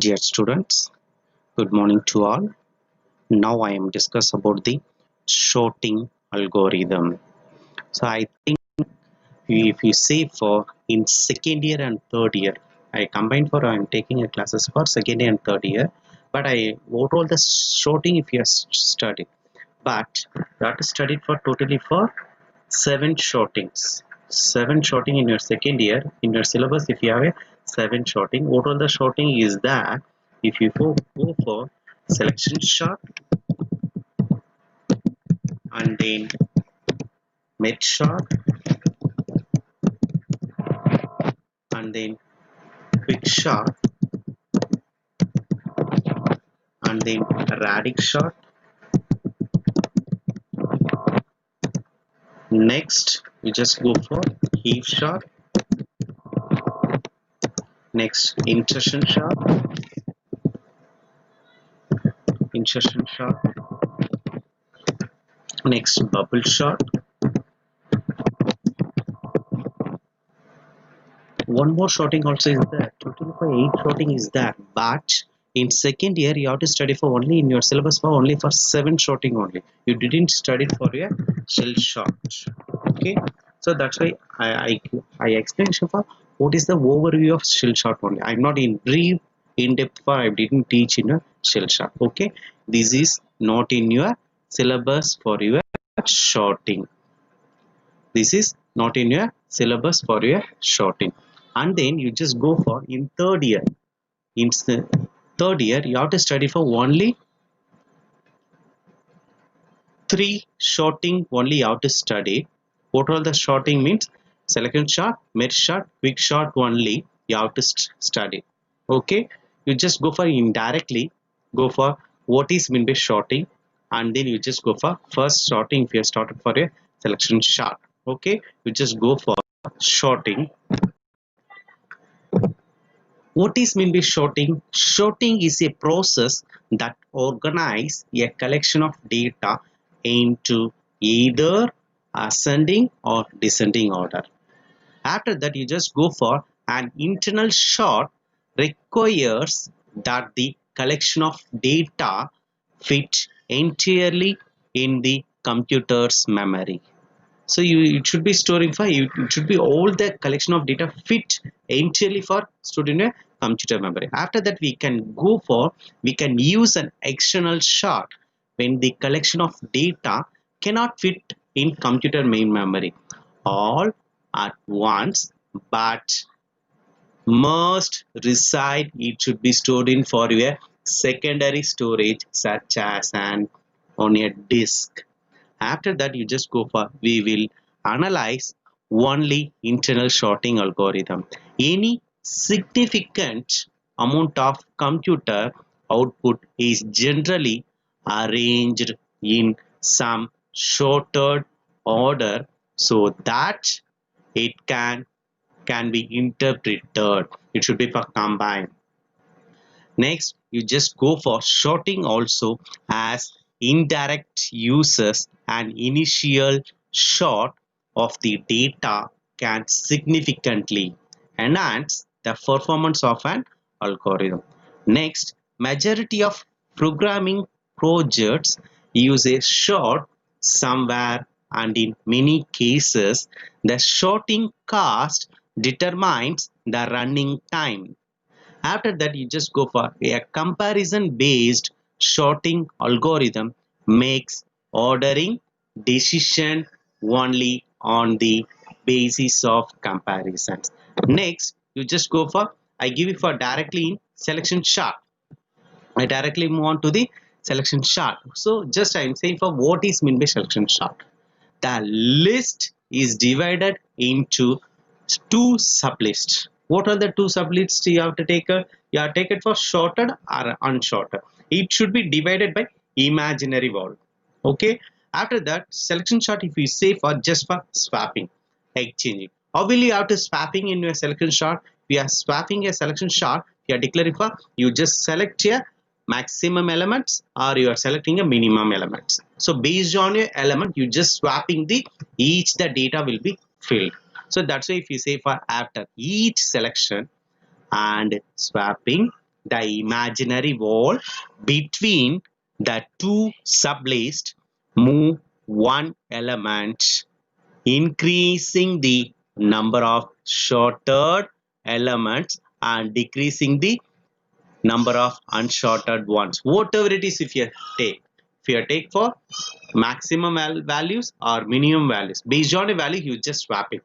Dear students, good morning to all. Now I am discuss about the sorting algorithm. So I think if you say for in second year and third year, I combined for I am taking a classes for second year and third year, but I overall the sorting if you have studied, but you have to study for totally for seven shortings. Seven shorting in your second year in your syllabus. If you have a seven shorting, what all the shorting is that if you go for selection shot and then mid shot and then quick shot and then radic shot. Next, you just go for heave shot. Next, insertion shot. Next, bubble shot. One more shorting also is there. Total for 8 shorting is there, but in second year you have to study for only in your syllabus for only for 7 shorting only. You didn't study for your shell shot. Okay, so that's why I explained for what is the overview of shell shot only. I'm not in brief in depth for I didn't teach in a shell shot. Okay, this is not in your syllabus for your shorting. This is not in your syllabus for your shorting. And then you just go for in third year. In third year you have to study for only 3 shorting only. You have to study what all the shorting means: selection shot, mid shot, quick shot only you have to study. Okay, you just go for indirectly go for what is mean by shorting, and then you just go for first shorting if you have started for a selection shot. Okay, you just go for shorting. What is mean by sorting? Sorting is a process that organizes a collection of data into either ascending or descending order. After that, you just go for an internal sort requires that the collection of data fit entirely in the computer's memory. So it should be storing for you. It should be all the collection of data fit entirely for stored in a computer memory. After that, we can use an external shot when the collection of data cannot fit in computer main memory all at once, but must reside. It should be stored in for your secondary storage such as an on a disk. After that, you just go for we will analyze only internal sorting algorithm. Any significant amount of computer output is generally arranged in some sorted order so that it can be interpreted. It should be for combined. Next, you just go for sorting also as indirect uses an initial sort of the data can significantly enhance the performance of an algorithm. Next, majority of programming projects use a sort somewhere, and in many cases the sorting cost determines the running time. After that, you just go for a comparison based sorting algorithm makes ordering decision only on the basis of comparisons. Next, you just go for I give it for directly in selection chart. I directly move on to the selection chart. So just I am saying for what is mean by selection chart. The list is divided into two sublists. What are the two sublists you have to take? You have to take it for sorted or unsorted. It should be divided by imaginary wall. Okay. After that, selection chart if you say for just for swapping, exchanging. How will you have to swapping in your selection chart? We are swapping a selection chart. You are declaring for you just select here maximum elements or you are selecting a minimum elements. So based on your element you just swapping the each the data will be filled. So that's why if you say for after each selection and swapping the imaginary wall between the two sublist move one element, increasing the number of shorted elements and decreasing the number of unshorted ones. Whatever it is, if you take for maximum values or minimum values, based on a value you just swap it.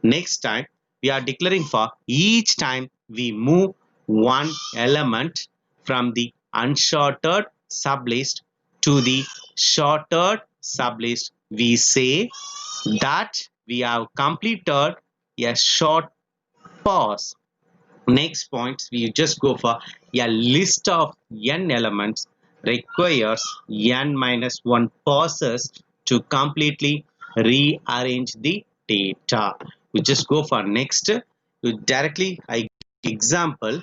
Next time we are declaring for each time we move one element from the unshorted sublist to the shorted sublist, we say that we have completed a short pause. Next point, we just go for a list of n elements requires n minus 1 pauses to completely rearrange the data. We just go for next. We directly I example.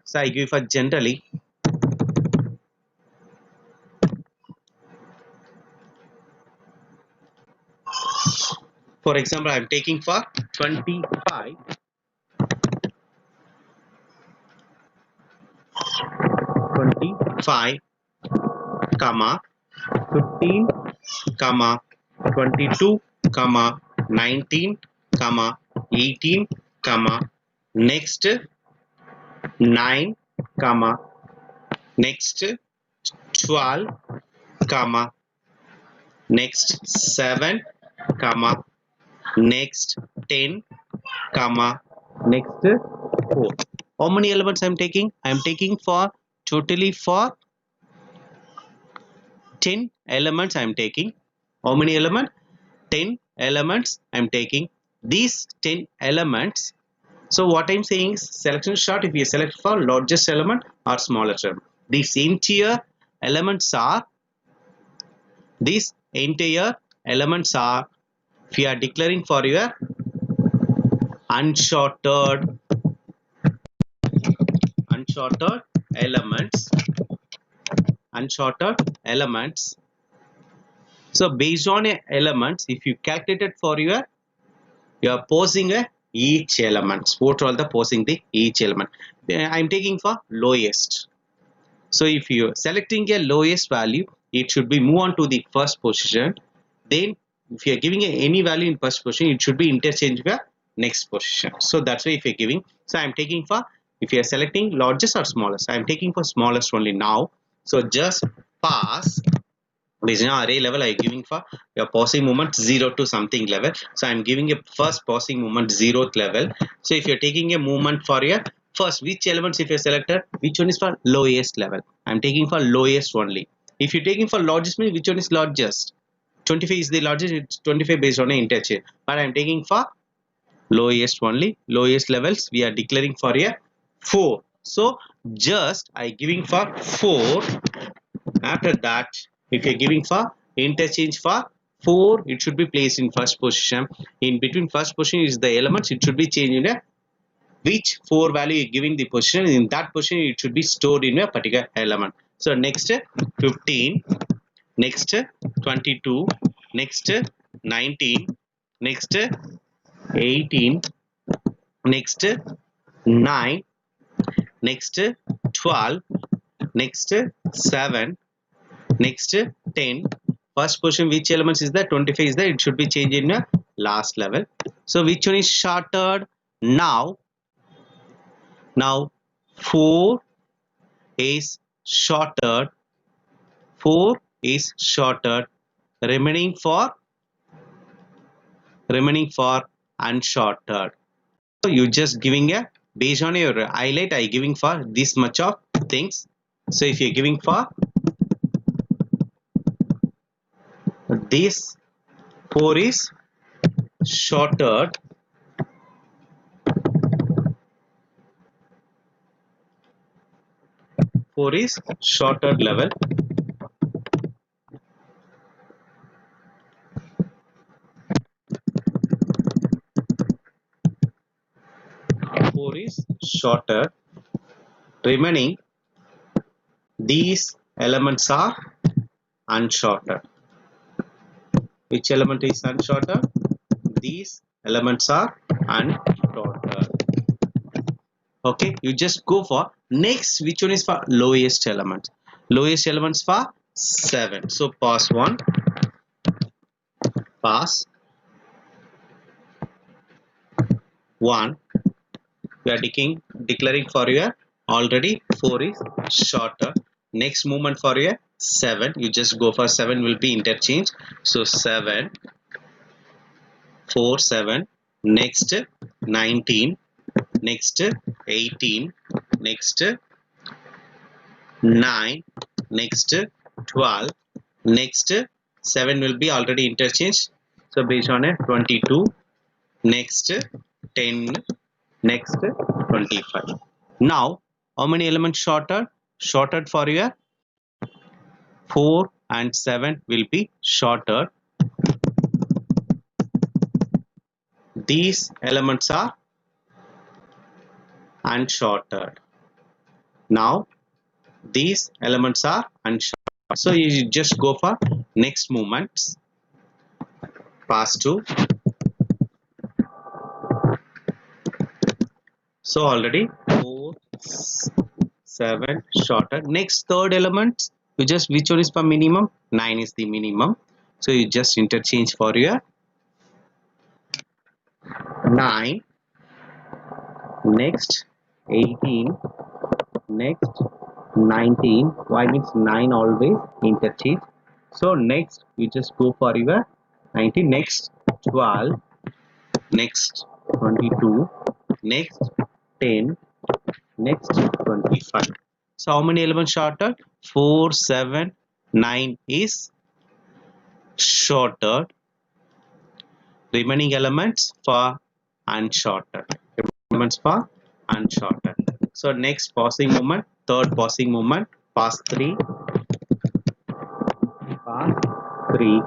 So I give for generally. For example, I am taking for 25, comma 15, comma 22, comma 19, comma 18, comma next 9, comma next 12, comma next 7, comma next 10, comma next 4. How many elements I am taking? I am taking for totally for 10 elements I am taking. How many elements? 10 elements I am taking. These 10 elements. So what I am saying is selection short if you select for largest element or smallest element. These entire elements are if you are declaring for your unshorted elements. So based on a elements, if you calculated for you are posing each elements. What are the posing the each element? I am taking for lowest. So if you are selecting a lowest value, it should be move on to the first position. Then if you are giving any value in first position, it should be interchanged with next position. So that's why if you are giving. So I am taking for if you are selecting largest or smallest, I am taking for smallest only now. So just pass. Based on array level, I am giving for your pausing movement 0 to something level. So I am giving a first pausing movement 0th level. So if you are taking a movement for your first, which elements if you selected, which one is for lowest level? I am taking for lowest only. If you are taking for largest, means which one is largest? 25 is the largest, it's 25 based on a interchange. But I am taking for lowest only. Lowest levels we are declaring for a 4. So just I giving for 4. After that, if you are giving for interchange for 4, it should be placed in first position. In between first position is the elements, it should be changed in a which 4 value you giving the position. In that position, it should be stored in a particular element. So next 15, next 22, next 19, next 18, next 9, next 12, next 7, next 10. First position which elements is that 25 is there, it should be changed in a last level. So which one is shorted now? 4 is shorted, 4 is shorted, remaining for unshorted. So you just giving a based on your highlight, I giving for this much of things. So if you're giving for this 4 is shorted, 4 is shorted level, 4 is shorter, remaining these elements are unshorted. Which element is unshorted? These elements are unshorted. Okay, you just go for next. Which one is for lowest element? Lowest elements for 7. So pass 1, pass 1. You are declaring for your already 4 is shorter. Next movement for your 7, you just go for 7 will be interchange. So 7, 4, 7. Next 19. Next 18. Next 9. Next 12. Next 7 will be already interchanged. So based on a 22. Next 10. Next 25. Now how many elements shorted? Shorted for your 4 and 7 will be shorted. These elements are unshorted. Now these elements are unshorted. So you just go for next movements. Pass 2. So already 4, 7 shorted. Next third element, you just which one is for minimum? 9 is the minimum. So you just interchange for your 9. Next 18. Next 19. Why means 9 always interchange. So next you just go for your 19. Next 12. Next 22. Next 10. Next 25. So how many elements shorted? 4, 7, 9 is shorted. Remaining elements for unshorted. Elements for unshorted. So next passing movement, third passing movement, pass 3, pass 3.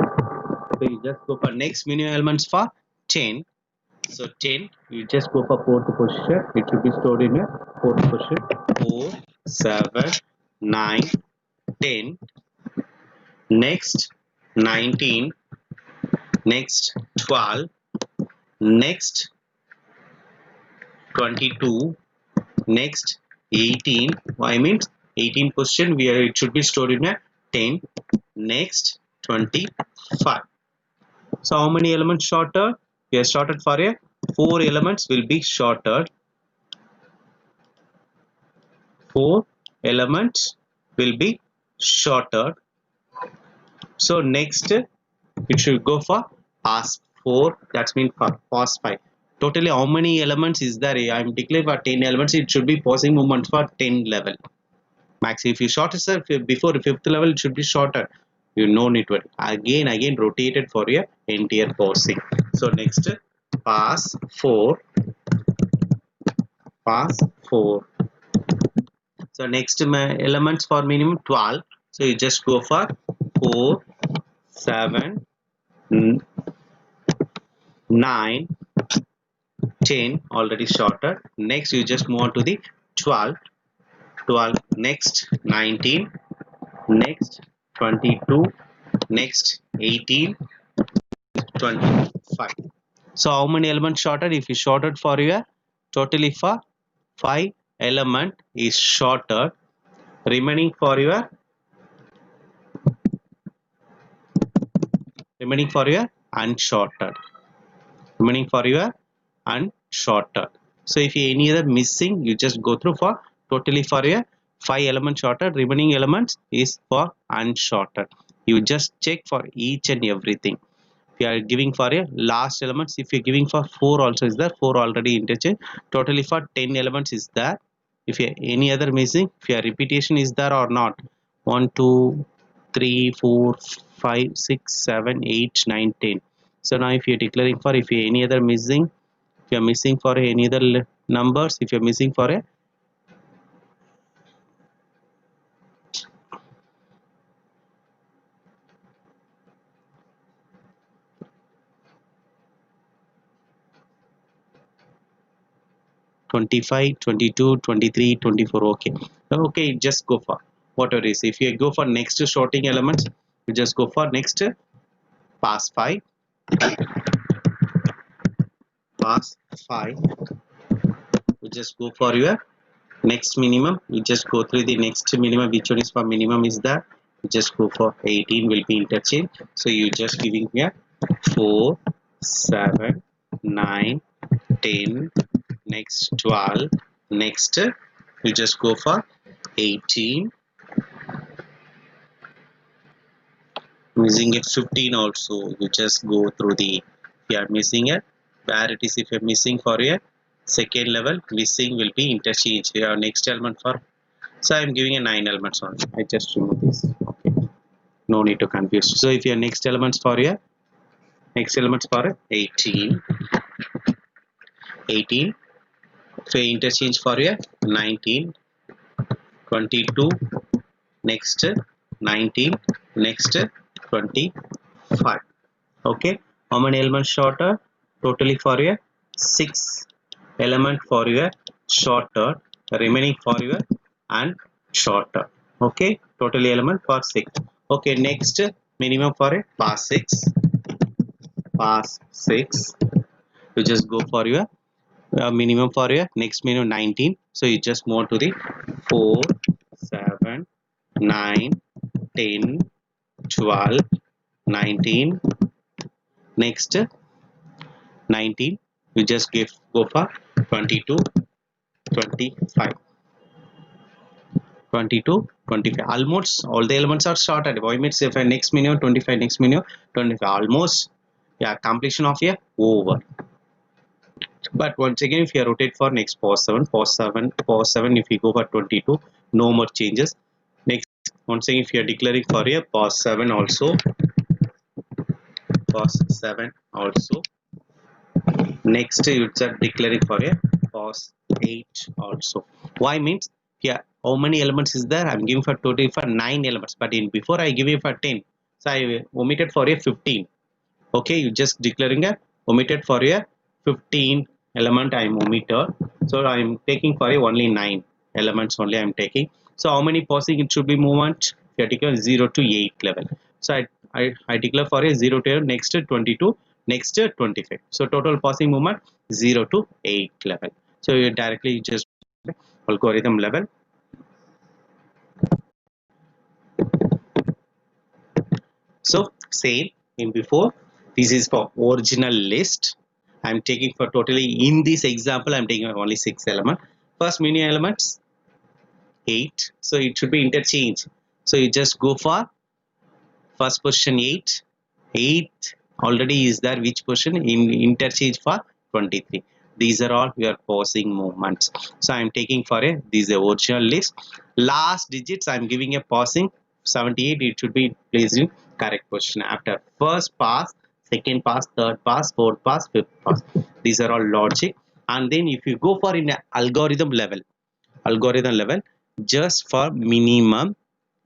So you just go for next minimum elements for 10. So 10, you just go for fourth position. It should be stored in a fourth position. 4, 7, 9, 10. Next 19. Next 12. Next 22. Next 18. Why means 18 position where it should be stored in a 10. Next 25. So how many elements shorted? We have shorted for a 4 elements will be shorted. 4 elements will be shorted. So next it should go for pass 4. That means for pass 5. Totally how many elements is there? I am declaring for 10 elements. It should be passing movement for 10 level. Max if you short it before 5th level it should be shorter. You no need to again rotated for your entire passing. So next pass 4. Pass 4. So next elements for minimum 12. So you just go for 4, 7, 9, 10 already shorter. Next you just move on to the 12. 12. Next 19. Next 22. Next 18. 25. So how many elements shorted? If you shorted for your totally for 5 element is shorted. Remaining for your unshorted. Remaining for your unshorted. So if you any other missing, you just go through for totally for your 5 elements shorted. Remaining elements is for unshorted. You just check for each and everything. If you are giving for a last elements, if you are giving for 4 also is there, 4 already interchange. Totally for 10 elements is there. If you any other missing, if your repetition is there or not. 1, 2, 3, 4, 5, 6, 7, 8, 9, 10. So now if you are declaring for if you any other missing, if you are missing for any other numbers, if you are missing for a 25, 22, 23, 24. Okay, just go for whatever is. If you go for next sorting elements, you just go for next pass 5. Pass 5. You just go for your Next minimum, you just go through the next minimum. Which one is for minimum is that? You just go for 18 will be interchange. So you just giving here 4, 7, 9, 10, next 12, next you just go for 18, missing it 15 also. You just go through the, if you are missing it, where it is, if you are missing for your second level, missing will be interchange. Your next element for, so I am giving a 9 elements only. I just remove this. Okay, no need to confuse. So if your next elements for your next elements for 18, 18, so interchange for your 19, 22, next 19, next 25. Okay, how many elements shorter? Totally for your 6 element for your shorter, remaining for your and shorter. Okay, totally element for 6. Okay, next minimum for a pass 6, pass 6. You just go for your minimum for your next minimum 19. So you just move to the 4, 7, 9, 10, 12, 19, next 19. You just go for 22, 25, 22, 25. Almost all the elements are sorted. Why means if I next minimum 25, next minimum 25, almost, yeah, completion of a over. But once again, if you rotate for next pause 7, pause 7, pause 7, if you go for 22, no more changes. Next, once again, if you are declaring for a pause 7 also, pause 7 also. Next, you are declaring for a pause 8 also. Why means here, how many elements is there? I'm giving for total for 9 elements, but in before I give you for 10, so I omitted for a 15. Okay, you just declaring a omitted for a 15 element I am omitted. So I am taking for a only 9 elements only I am taking. So how many pausing it should be movement? You declare 0 to 8 level. So I declare for a 0 to next 22, next 25. So total passing movement 0 to 8 level. So you directly just algorithm level. So same in before, this is for original list. I'm taking for totally in this example I'm taking only 6 element. First mini elements 8, so it should be interchange. So you just go for first position 8, 8 already is there, which position in interchange for 23. These are all your pausing movements. So I'm taking for a, this is the original list. Last digits I'm giving a pausing 78, it should be placed in correct position after first pass, second pass, third pass, fourth pass, fifth pass. These are all logic. And then if you go for in algorithm level, just for minimum,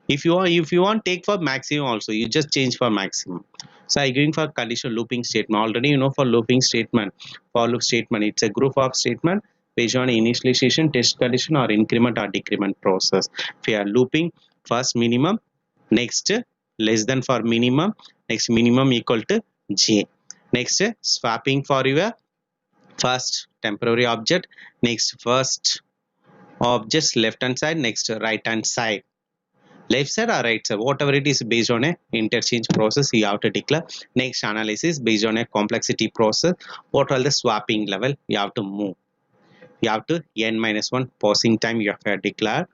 if you want take for maximum also, you just change for maximum. So I going for conditional looping statement. Already you know for looping statement, for loop statement, it's a group of statement based on initialization, test condition, or increment or decrement process. If you are looping, first minimum, next less than for minimum, next minimum equal to j, next swapping for your first temporary object, next first objects left hand side, next right hand side, left side or right side, whatever it is, based on a interchange process you have to declare. Next analysis based on a complexity process, what are the swapping level you have to move, you have to n-1 pausing time you have to declare.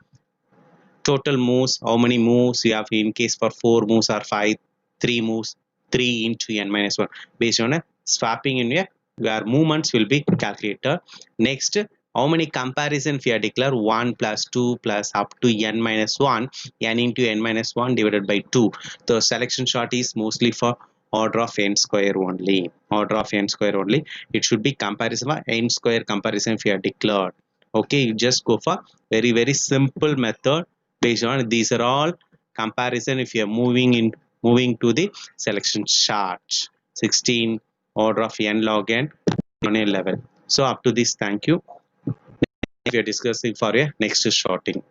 Total moves, how many moves you have, in case for 4 moves or 5, 3 moves, 3 into n-1 based on a swapping in a, your movements will be calculated. Next, how many comparison we are declare, 1 plus 2 plus up to n-1, n into n-1 divided by 2. The selection chart is mostly for order of n square only, order of n square only. It should be comparison of n square comparison if you are declared. Okay, you just go for very simple method based on these are all comparison if you are moving to the selection chart. 16 order of n log n on a level. So up to this, thank you. We are discussing for a next sorting.